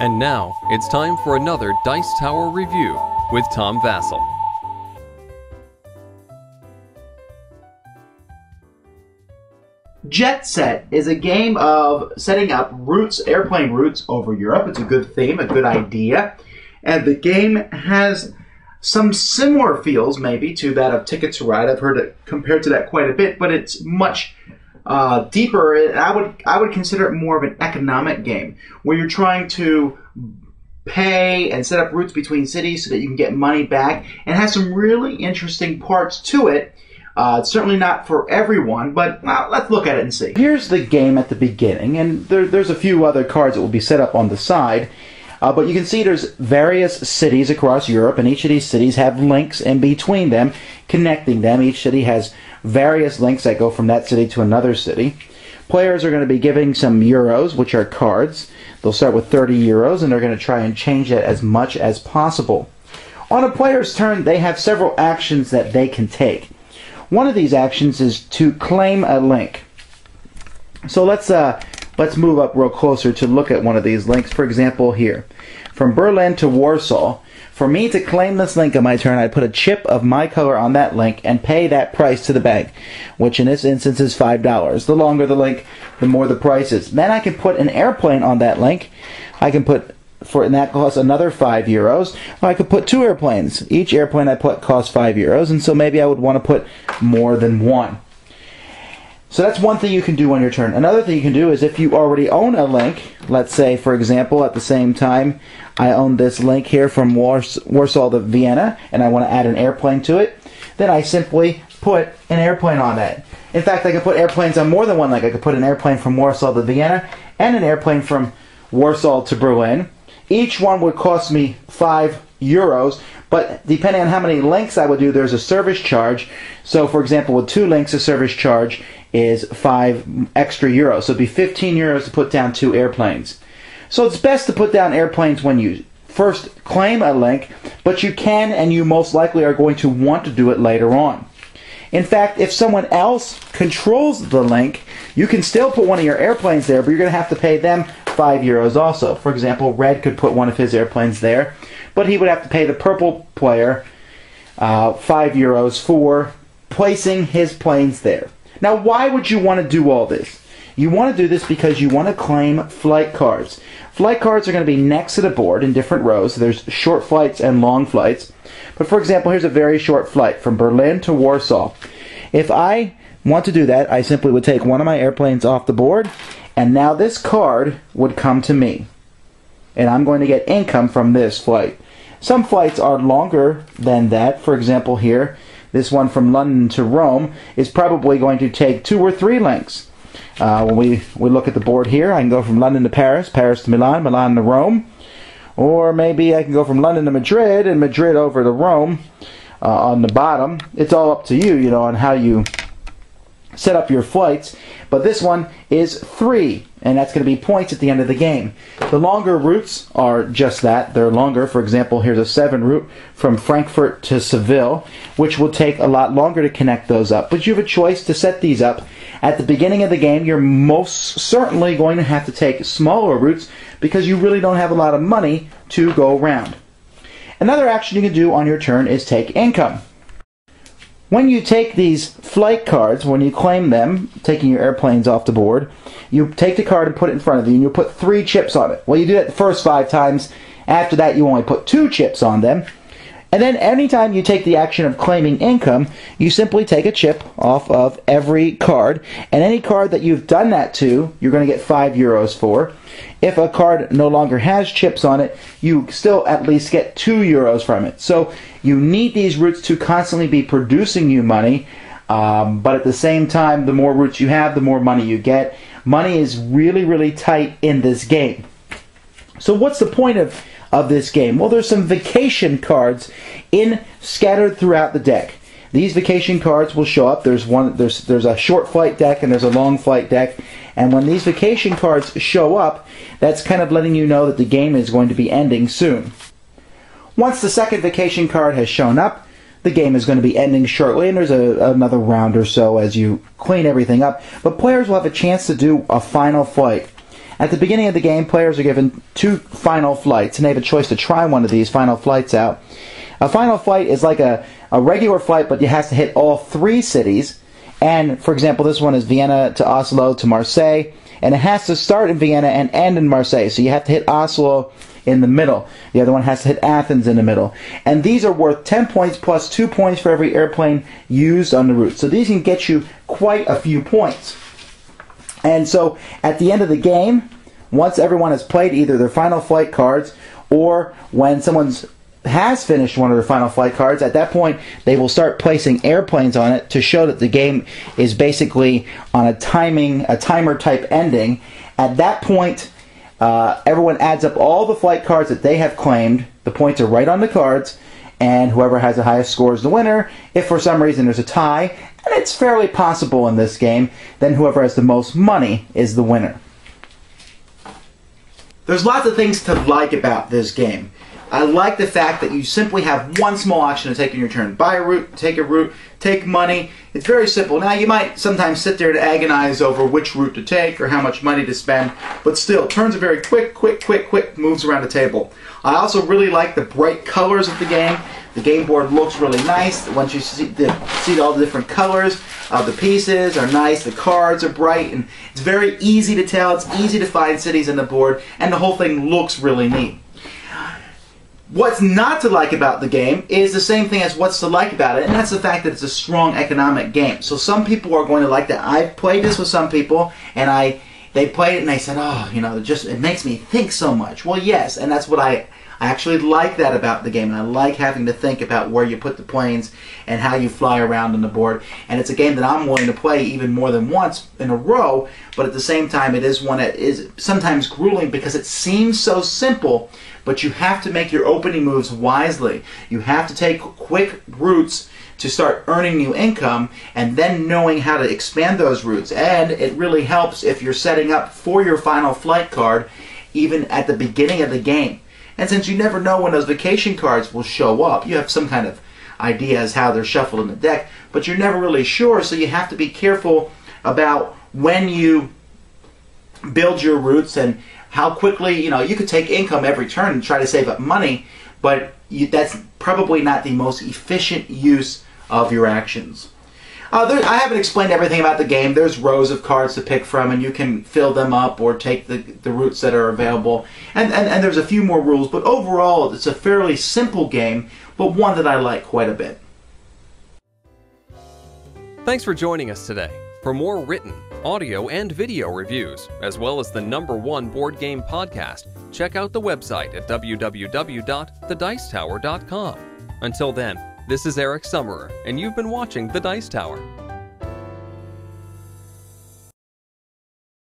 And now, it's time for another Dice Tower review with Tom Vasel. Jet Set is a game of setting up routes, airplane routes over Europe. It's a good theme, a good idea. And the game has some similar feels, maybe, to that of Ticket to Ride. I've heard it compared to that quite a bit, but it's much deeper. I would consider it more of an economic game, where you're trying to pay and set up routes between cities so that you can get money back, and has some really interesting parts to it. It's certainly not for everyone, but let's look at it and see. Here's the game at the beginning, and there's a few other cards that will be set up on the side. But you can see there's various cities across Europe, and each of these cities have links in between them, connecting them. Each city has various links that go from that city to another city. Players are going to be giving some euros, which are cards. They'll start with 30 euros, and they're going to try and change it as much as possible. On a player's turn, they have several actions that they can take. One of these actions is to claim a link. So let's move up real closer to look at one of these links. For example, here, from Berlin to Warsaw. For me to claim this link on my turn, I'd put a chip of my color on that link and pay that price to the bank, which in this instance is $5. The longer the link, the more the price is. Then I can put an airplane on that link. I can put, and that costs another 5 euros. Or I could put 2 airplanes. Each airplane I put costs 5 euros, and so maybe I would want to put more than one. So that's one thing you can do on your turn. Another thing you can do is if you already own a link, let's say, for example, at the same time, I own this link here from Warsaw to Vienna, and I want to add an airplane to it, then I simply put an airplane on that. In fact, I could put airplanes on more than one link. I could put an airplane from Warsaw to Vienna and an airplane from Warsaw to Berlin. Each one would cost me 5 euros, but depending on how many links I would do, there's a service charge. So, for example, with 2 links, the service charge is 5 extra euros. So it'd be 15 euros to put down 2 airplanes. So it's best to put down airplanes when you first claim a link, but you can and you most likely are going to want to do it later on. In fact, if someone else controls the link, you can still put one of your airplanes there, but you're going to have to pay them 5 euros also. For example, Red could put one of his airplanes there, but he would have to pay the purple player 5 euros for placing his planes there. Now, why would you want to do all this? You want to do this because you want to claim flight cards. Flight cards are going to be next to the board in different rows. There's short flights and long flights. But for example, here's a very short flight from Berlin to Warsaw. If I want to do that, I simply would take one of my airplanes off the board, and now this card would come to me. And I'm going to get income from this flight. Some flights are longer than that. For example, here, this one from London to Rome is probably going to take 2 or 3 links. When we look at the board here, I can go from London to Paris, Paris to Milan, Milan to Rome. Or maybe I can go from London to Madrid, and Madrid over to Rome on the bottom. It's all up to you, on how you set up your flights. But this one is 3, and that's going to be points at the end of the game. The longer routes are just that. They're longer. For example, here's a 7 route from Frankfurt to Seville, which will take a lot longer to connect those up. But you have a choice to set these up. At the beginning of the game, you're most certainly going to have to take smaller routes because you really don't have a lot of money to go around. Another action you can do on your turn is take income. When you take these flight cards, when you claim them, taking your airplanes off the board, you take the card and put it in front of you, and you put 3 chips on it. Well, you do that the first 5 times. After that, you only put 2 chips on them. And then anytime you take the action of claiming income, you simply take a chip off of every card. And any card that you've done that to, you're going to get 5 euros for. If a card no longer has chips on it, you still at least get 2 euros from it. So you need these routes to constantly be producing you money. But at the same time, the more routes you have, the more money you get. Money is really, really tight in this game. So what's the point of this game? Well, there's some vacation cards scattered throughout the deck. These vacation cards will show up. There's a short flight deck and there's a long flight deck. And when these vacation cards show up, that's kind of letting you know that the game is going to be ending soon. Once the second vacation card has shown up, the game is going to be ending shortly, and there's another round or so as you clean everything up. But players will have a chance to do a final flight. At the beginning of the game, players are given 2 final flights, and they have a choice to try one of these final flights out. A final flight is like a regular flight, but it has to hit all 3 cities. And, for example, this one is Vienna to Oslo to Marseille, and it has to start in Vienna and end in Marseille. So you have to hit Oslo in the middle. The other one has to hit Athens in the middle. And these are worth 10 points plus 2 points for every airplane used on the route. So these can get you quite a few points. And so at the end of the game, once everyone has played either their final flight cards, or when someone has finished one of their final flight cards, at that point they will start placing airplanes on it to show that the game is basically on a timer type ending. At that point, everyone adds up all the flight cards that they have claimed. The points are right on the cards, and whoever has the highest score is the winner. If for some reason there's a tie, and it's fairly possible in this game, then whoever has the most money is the winner. There's lots of things to like about this game. I like the fact that you simply have one small action to take in your turn. Buy a route, take money. It's very simple. Now, you might sometimes sit there and agonize over which route to take or how much money to spend, but still, turns are very quick moves around the table. I also really like the bright colors of the game. The game board looks really nice. Once you see all the different colors of the pieces are nice. The cards are bright, and it's very easy to tell. It's easy to find cities on the board, and the whole thing looks really neat. What's not to like about the game is the same thing as what's to like about it, and that's the fact that it's a strong economic game. So some people are going to like that. I've played this with some people, and they played it and they said, oh, you know, it makes me think so much. Well, yes, and that's what I actually like that about the game, and I like having to think about where you put the planes and how you fly around on the board. And it's a game that I'm willing to play even more than once in a row, but at the same time it is one that is sometimes grueling because it seems so simple, but you have to make your opening moves wisely. You have to take quick routes to start earning new income, and then knowing how to expand those routes. And it really helps if you're setting up for your final flight card even at the beginning of the game. And since you never know when those vacation cards will show up, you have some kind of idea as how they're shuffled in the deck, but you're never really sure, so you have to be careful about when you build your routes and how quickly, you know, you could take income every turn and try to save up money, but that's probably not the most efficient use of your actions. I haven't explained everything about the game. There's rows of cards to pick from, and you can fill them up or take the routes that are available. And there's a few more rules, but overall it's a fairly simple game, but one that I like quite a bit. Thanks for joining us today. For more written, audio, and video reviews, as well as the #1 board game podcast, check out the website at www.thedicetower.com. Until then, this is Eric Summerer, and you've been watching The Dice Tower.